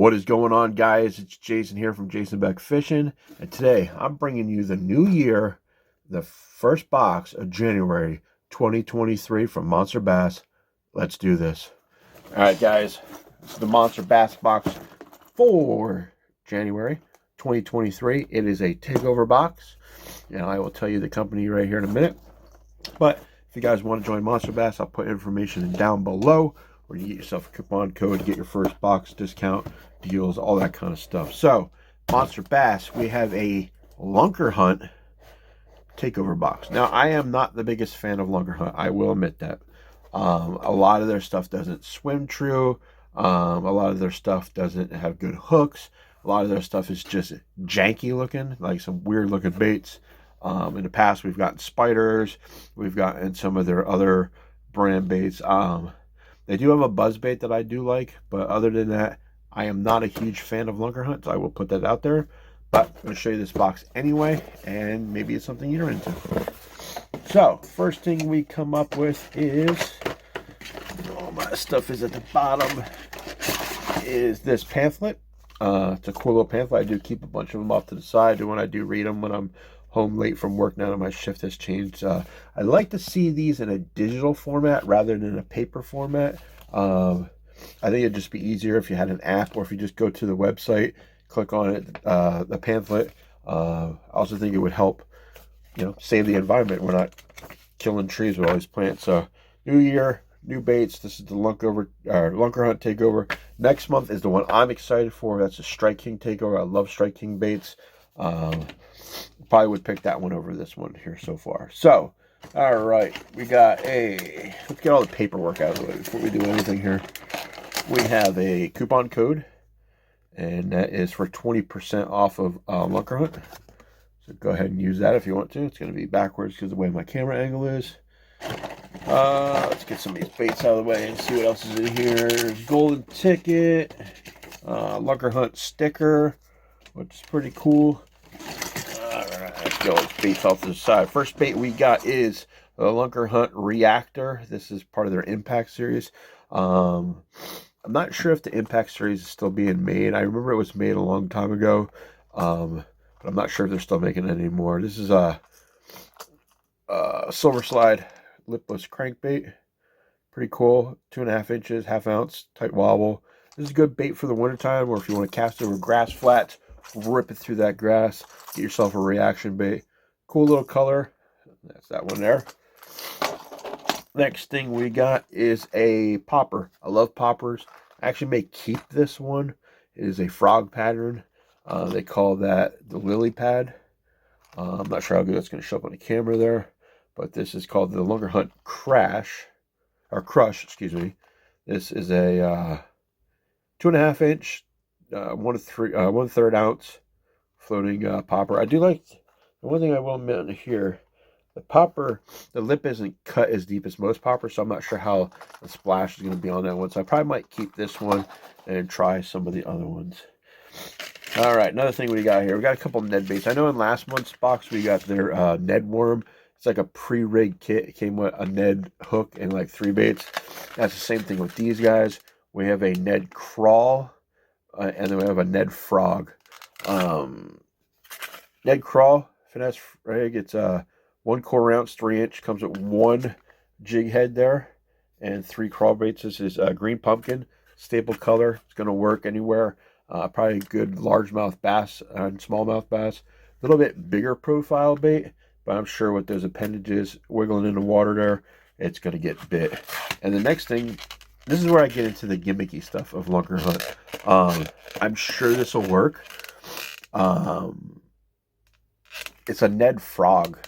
What is going on, guys? It's Jason here from Jason Beck Fishing, and today I'm bringing you the new year, the first box of January 2023 from Monsterbass. Let's do this. All right, guys, this is the Monsterbass box for January 2023. It is a takeover box, and I will tell you the company right here in a minute. But if you guys want to join Monsterbass, I'll put information down below, where you get yourself a coupon code to get your first box discount, deals, all that kind of stuff. So, Monsterbass, we have a Lunkerhunt takeover box. Now, I am not the biggest fan of Lunkerhunt. I will admit that. A lot of their stuff doesn't swim true. A lot of their stuff doesn't have good hooks. A lot of their stuff is just janky looking, like some weird looking baits. In the past, we've gotten spiders. We've gotten some of their other brand baits. They do have a buzz bait that I do like, but other than that, I am not a huge fan of Lunkerhunt, so I will put that out there. But I'm going to show you this box anyway, and maybe it's something you're into. So, first thing we come up with is, all my stuff is at the bottom, is this pamphlet. It's a cool little pamphlet. I do keep a bunch of them off to the side when I do read them when I'm home late from work now that my shift has changed. I like to see these in a digital format rather than a paper format. I think it'd just be easier if you had an app, or if you just go to the website, click on it, the pamphlet. I also think it would help, save the environment. We're not killing trees with all these plants. So, new year, new baits. This is the Lunkerhunt takeover. Next month is the one I'm excited for. That's a Strike King takeover. I love Strike King baits. Probably would pick that one over this one here so far. So, all right, we got let's get all the paperwork out of the way before we do anything here. We have a coupon code, and that is for 20% off of Lunkerhunt. So go ahead and use that if you want to. It's going to be backwards because of the way my camera angle is. Let's get some of these baits out of the way and see what else is in here. There's golden ticket, Lunkerhunt sticker, which is pretty cool. Let's go. Let's baits off to the side. First bait we got is the Lunkerhunt Reactor. This is part of their Impact series. I'm not sure if the Impact series is still being made. I remember it was made a long time ago, but I'm not sure if they're still making it anymore. This is a Silver Slide lipless crankbait. Pretty cool. 2.5 inches, ½ ounce, tight wobble. This is a good bait for the wintertime, or if you want to cast over grass flats, rip it through that grass, get yourself a reaction bait. Cool little color. That's that one there. Next thing we got is a popper. I love poppers. I actually may keep this one. It is a frog pattern. They call that the lily pad. I'm not sure how good that's going to show up on the camera there, but this is called the Lunkerhunt Crush. Excuse me. This is a 2.5 inch, 1/3 ounce floating popper. I do like, the one thing I will admit here, the popper, the lip isn't cut as deep as most poppers, so I'm not sure how the splash is going to be on that one. So I probably might keep this one and try some of the other ones. All right, another thing we got here, we got a couple Ned baits. I know in last month's box we got their Ned worm. It's like a pre-rigged kit. It came with a Ned hook and like 3 baits. That's the same thing with these guys. We have a Ned crawl, and then we have a Ned frog. Ned crawl finesse rig. It's 1/4 ounce, 3 inch. Comes with 1 jig head there and 3 crawl baits. This is green pumpkin, staple color. It's going to work anywhere. Probably good largemouth bass and smallmouth bass. A little bit bigger profile bait, but I'm sure with those appendages wiggling in the water there, it's going to get bit. And the next thing, this is where I get into the gimmicky stuff of Lunkerhunt. I'm sure this will work. It's a Ned frog,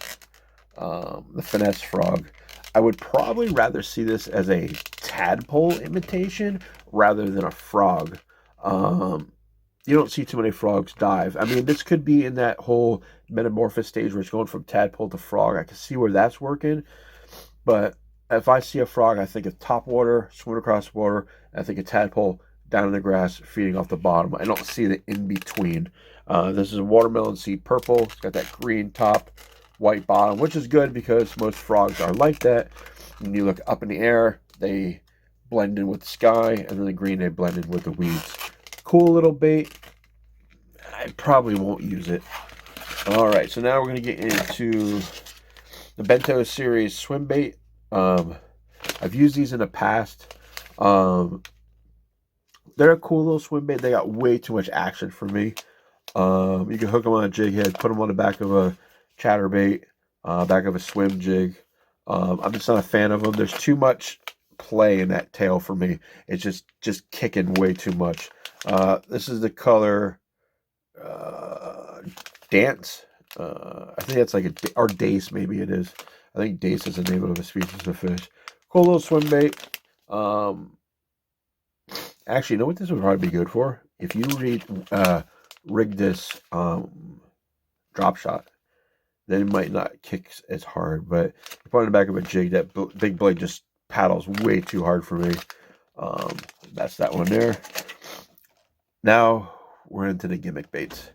the finesse frog. I would probably rather see this as a tadpole imitation rather than a frog. You don't see too many frogs dive. I mean, this could be in that whole metamorphosis stage where it's going from tadpole to frog. I can see where that's working, but if I see a frog, I think of top water, swimming across water. I think of tadpole down in the grass, feeding off the bottom. I don't see the in-between. This is a watermelon seed purple. It's got that green top, white bottom, which is good because most frogs are like that. When you look up in the air, they blend in with the sky, and then the green, they blend in with the weeds. Cool little bait. I probably won't use it. All right, so now we're going to get into the Bento series swim bait. I've used these in the past. They're a cool little swim bait. They got way too much action for me. You can hook them on a jig head, put them on the back of a chatterbait, back of a swim jig. I'm just not a fan of them. There's too much play in that tail for me. It's just kicking way too much. This is the color Dance. I think that's like or Dace, maybe it is. I think Dace is the name of a species of fish. Cool little swim bait. Actually, you know what this would probably be good for? If you rig this drop shot, then it might not kick as hard. But you put it on the back of a jig, that big blade just paddles way too hard for me. That's that one there. Now we're into the gimmick baits.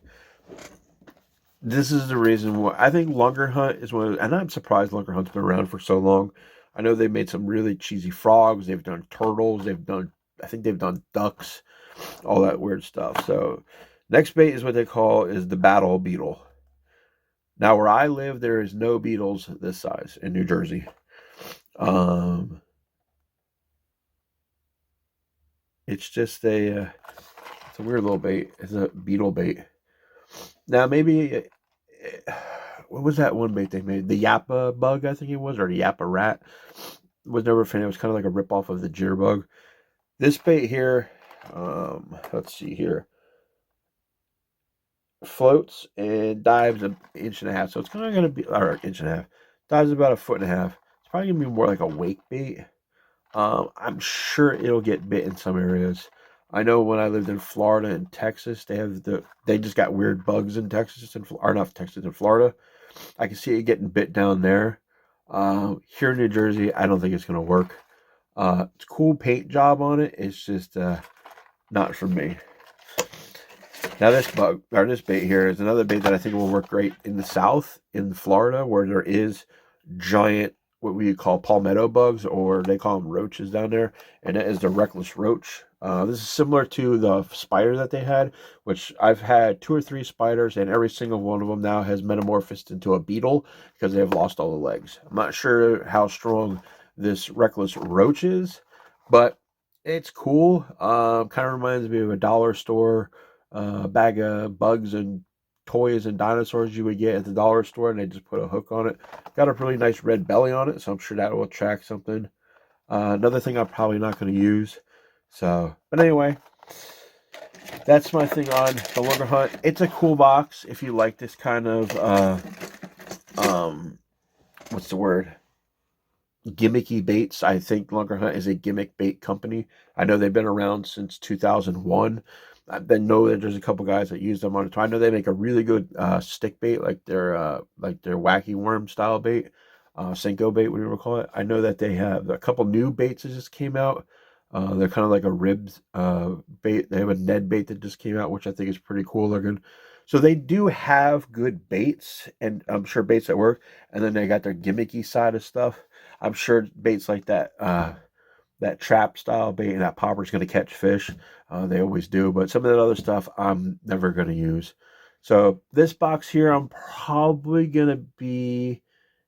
This is the reason why I think Lunkerhunt is one of, and I'm surprised Lunkerhunt's been around for so long. I know they've made some really cheesy frogs. They've done turtles. I think they've done ducks, all that weird stuff. So next bait is what they call is the battle beetle. Now where I live, there is no beetles this size in New Jersey. It's just it's a weird little bait. It's a beetle bait. Now maybe, what was that one bait they made? The Yappa bug, I think it was, or the Yappa rat. Was never a fan. It was kind of like a ripoff of the jitterbug. This bait here, let's see here, floats and dives an inch and a half. So it's kind of going to be, or inch and a half. Dives about a foot and a half. It's probably going to be more like a wake bait. I'm sure it'll get bit in some areas. I know when I lived in Florida and Texas, they just got weird bugs in Texas or not Texas, in Florida. I can see it getting bit down there. Here in New Jersey, I don't think it's going to work. It's a cool paint job on it. It's just not for me. Now this bait here is another bait that I think will work great in the South, in Florida, where there is giant, what we call palmetto bugs, or they call them roaches down there, and that is the reckless roach. This is similar to the spider that they had, which I've had 2 or 3 spiders, and every single one of them now has metamorphosed into a beetle because they've lost all the legs. I'm not sure how strong this reckless roach is, but it's cool. Kind of reminds me of a dollar store bag of bugs and toys and dinosaurs you would get at the dollar store, and they just put a hook on it. Got a really nice red belly on it, so I'm sure that will attract something. Another thing I'm probably not going to use. So, but anyway, that's my thing on the Lunkerhunt. It's a cool box if you like this kind of what's the word? Gimmicky baits. I think Lunkerhunt is a gimmick bait company. I know they've been around since 2001. I know that there's a couple guys that use them on it. I know they make a really good stick bait, like their wacky worm style bait, Senko bait, whatever you call it. I know that they have a couple new baits that just came out. They're kind of like a ribbed bait. They have a Ned bait that just came out, which I think is pretty cool looking. So they do have good baits, and I'm sure baits that work. And then they got their gimmicky side of stuff. I'm sure baits like that, that trap style bait and that popper is going to catch fish. They always do. But some of that other stuff I'm never going to use. So this box here, I'm probably going to be,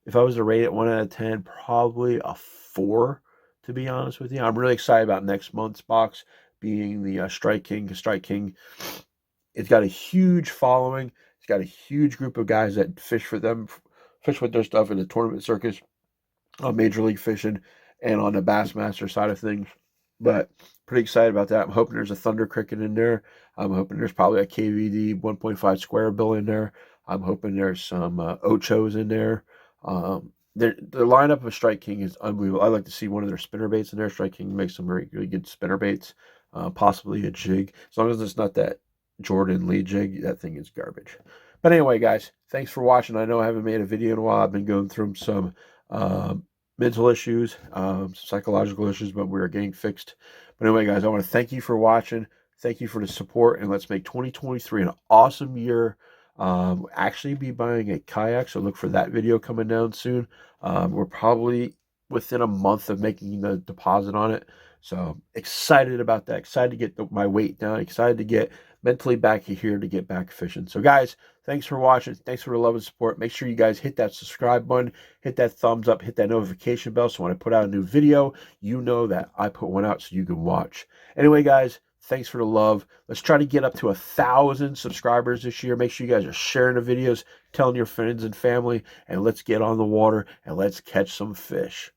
if I was to rate it 1 out of 10, probably a 4, to be honest with you. I'm really excited about next month's box being the Strike King. Strike King, it's got a huge following. It's got a huge group of guys that fish with their stuff in the tournament circus, on Major League Fishing, and on the Bassmaster side of things. But pretty excited about that. I'm hoping there's a Thunder Cricket in there. I'm hoping there's probably a KVD 1.5 square bill in there. I'm hoping there's some Ochos in there. The lineup of Strike King is unbelievable. I'd like to see one of their spinner baits in there. Strike King makes some really good spinner baits, possibly a jig. As long as it's not that Jordan Lee jig, that thing is garbage. But anyway, guys, thanks for watching. I know I haven't made a video in a while. I've been going through some mental issues, psychological issues, but we're getting fixed. But anyway, guys, I want to thank you for watching. Thank you for the support, and let's make 2023 an awesome year. Actually be buying a kayak, so look for that video coming down soon. We're probably within a month of making the deposit on it, So excited about that. Excited to get my weight down. Excited to get mentally back here to get back fishing. So guys, thanks for watching. Thanks for the love and support. Make sure you guys hit that subscribe button, hit that thumbs up, hit that notification bell. So when I put out a new video, you know that I put one out so you can watch. Anyway, guys, thanks for the love. Let's try to get up to 1,000 subscribers this year. Make sure you guys are sharing the videos, telling your friends and family, and let's get on the water and let's catch some fish.